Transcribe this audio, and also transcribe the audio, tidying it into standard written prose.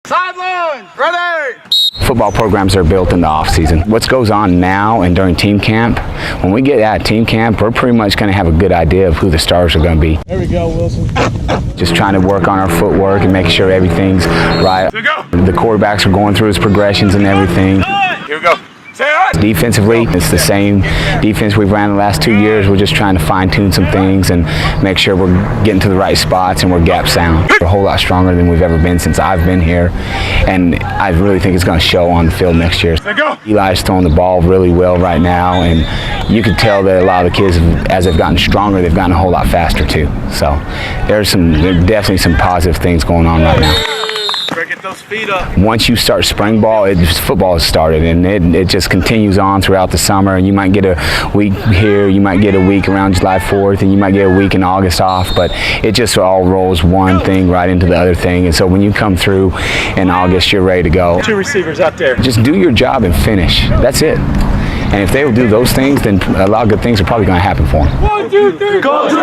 Sideline, ready! Football programs are built in the off season. What goes on now and during team camp, when we get out of team camp, we're pretty much going to have a good idea of who the stars are going to be. There we go, Wilson. Just trying to work on our footwork and making sure everything's right. Here we go. The quarterbacks are going through his progressions and everything. Here we go. Say it. Defensively, it's the same defense we've ran the last 2 years. We're just trying to fine-tune some things and make sure we're getting to the right spots and we're gap sound. We're a whole lot stronger than we've ever been since I've been here, and I really think it's going to show on the field next year. There we go. Eli's throwing the ball really well right now, and you can tell that a lot of the kids, as they've gotten stronger, they've gotten a whole lot faster too. So there's definitely some positive things going on right now. Get those feet up. Once you start spring ball, football has started, and it just continues on throughout the summer. And you might get a week here, you might get a week around July 4th, and you might get a week in August off, but it just all rolls one thing right into the other thing. And so when you come through in August, you're ready to go. 2 receivers out there. Just do your job and finish. That's it. And if they will do those things, then a lot of good things are probably going to happen for them. 1, 2, 3, culture!